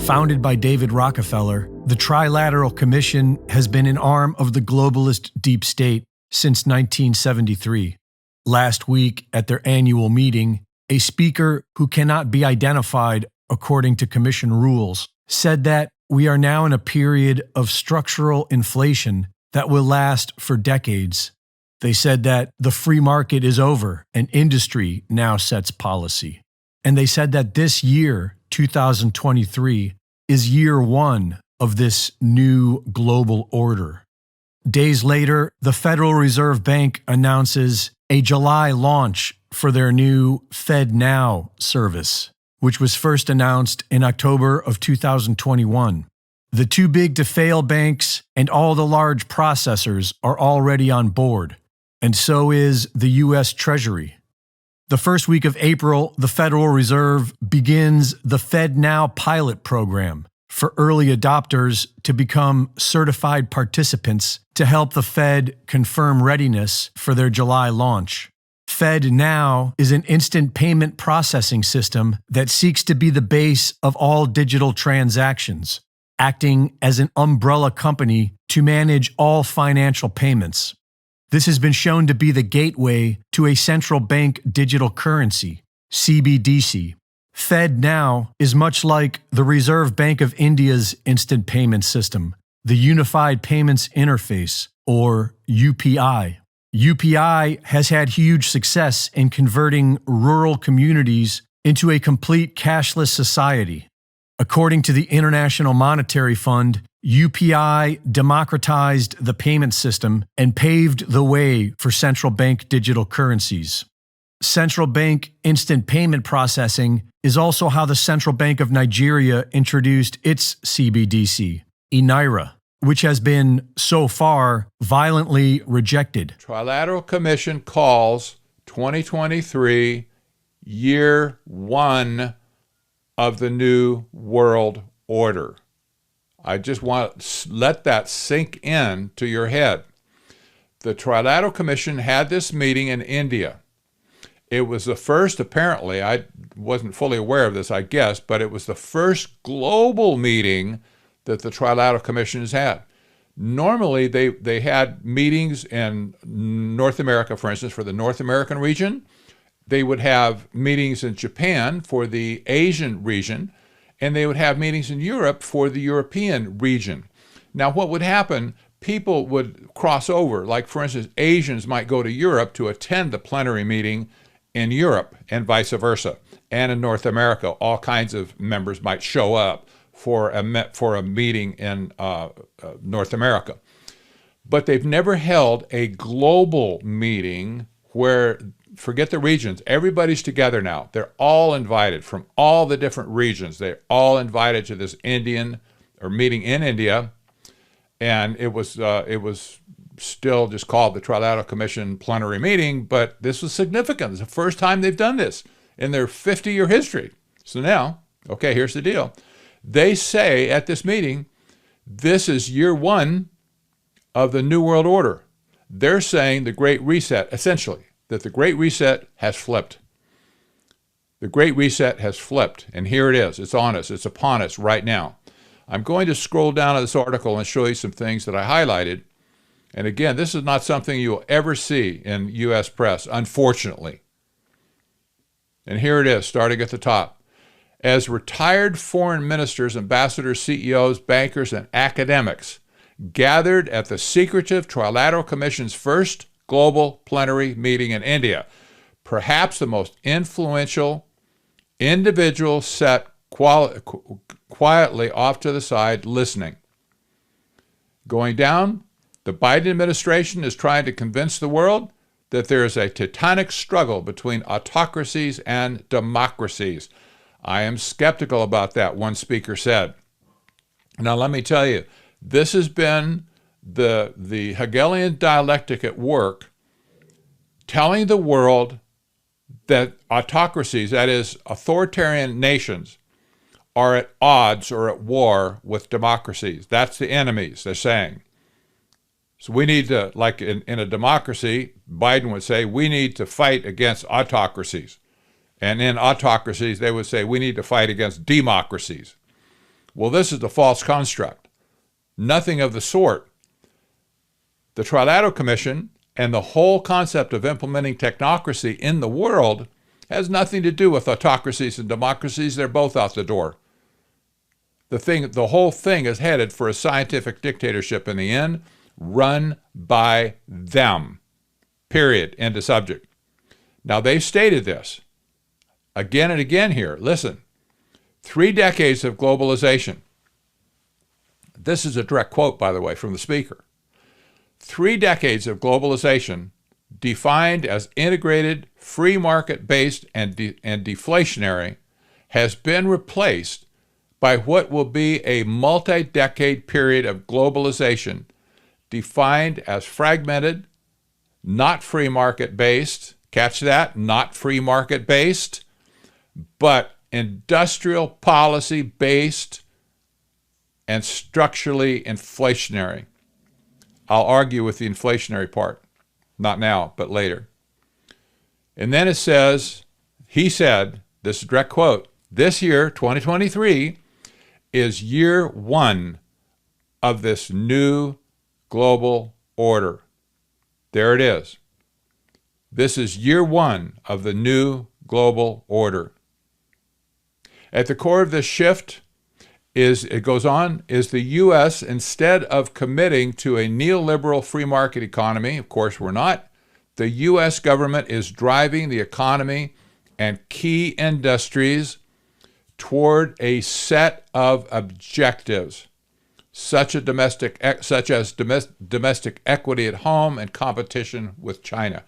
Founded by David Rockefeller, the Trilateral Commission has been an arm of the globalist deep state since 1973. Last week, at their annual meeting, a speaker who cannot be identified according to Commission rules said that we are now in a period of structural inflation that will last for decades. They said that the free market is over and industry now sets policy. And they said that this year, 2023, is year one of this new global order. Days later, the Federal Reserve Bank announces a July launch for their new FedNow service, which was first announced in October of 2021. The too big to fail banks and all the large processors are already on board, and so is the U.S. Treasury. The first week of April, the Federal Reserve begins the FedNow pilot program for early adopters to become certified participants to help the Fed confirm readiness for their July launch. FedNow is an instant payment processing system that seeks to be the base of all digital transactions, acting as an umbrella company to manage all financial payments. This has been shown to be the gateway to a central bank digital currency, CBDC. FedNow is much like the Reserve Bank of India's instant payment system, the Unified Payments Interface, or UPI. UPI has had huge success in converting rural communities into a complete cashless society. According to the International Monetary Fund, UPI democratized the payment system and paved the way for central bank digital currencies. Central bank instant payment processing is also how the Central Bank of Nigeria introduced its CBDC, Naira, which has been, so far, violently rejected. Trilateral Commission calls 2023 year one of the new world order. I just want to let that sink in to your head. The Trilateral Commission had this meeting in India. It was the first, apparently, I wasn't fully aware of this, I guess, but it was the first global meeting that the Trilateral Commission has had. Normally, they had meetings in North America, for instance, for the North American region. They would have meetings in Japan for the Asian region, and they would have meetings in Europe for the European region. Now, what would happen, people would cross over. Like, for instance, Asians might go to Europe to attend the plenary meeting in Europe and vice versa. And in North America, all kinds of members might show up for a meeting in North America. But they've never held a global meeting where, forget the regions, everybody's together now. They're all invited from all the different regions. They're all invited to this meeting in India. And it was still just called the Trilateral Commission plenary meeting, but this was significant. It's the first time they've done this in their 50-year history. So now, okay, here's the deal. They say at this meeting, this is year one of the New World Order. They're saying the Great Reset, essentially, that the Great Reset has flipped. The Great Reset has flipped, and here it is. It's on us. It's upon us right now. I'm going to scroll down to this article and show you some things that I highlighted. And again, this is not something you'll ever see in U.S. press, unfortunately. And here it is, starting at the top. As retired foreign ministers, ambassadors, CEOs, bankers, and academics gathered at the secretive Trilateral Commission's first global plenary meeting in India, perhaps the most influential individual sat quietly off to the side listening. Going down, the Biden administration is trying to convince the world that there is a titanic struggle between autocracies and democracies. I am skeptical about that, one speaker said. Now, let me tell you, this has been the Hegelian dialectic at work, telling the world that autocracies, that is, authoritarian nations, are at odds or at war with democracies. That's the enemies, they're saying. So we need to, like in a democracy, Biden would say, we need to fight against autocracies. And in autocracies, they would say, we need to fight against democracies. Well, this is the false construct. Nothing of the sort. The Trilateral Commission and the whole concept of implementing technocracy in the world has nothing to do with autocracies and democracies. They're both out the door. The whole thing is headed for a scientific dictatorship in the end, run by them. Period. End of subject. Now, they've stated this again and again here. Listen, 3 decades of globalization. This is a direct quote, by the way, from the speaker. 3 decades of globalization defined as integrated, free market-based, and deflationary has been replaced by what will be a multi-decade period of globalization defined as fragmented, not free market-based, catch that, not free market-based, but industrial policy-based and structurally inflationary. I'll argue with the inflationary part, not now, but later. And then it says, he said, this is a direct quote, this year, 2023, is year 1 of this new global order. There it is. This is year 1 of the new global order. At the core of this shift is, it goes on, is the U.S., instead of committing to a neoliberal free market economy, of course we're not, the U.S. government is driving the economy and key industries toward a set of objectives, such as domestic equity at home and competition with China.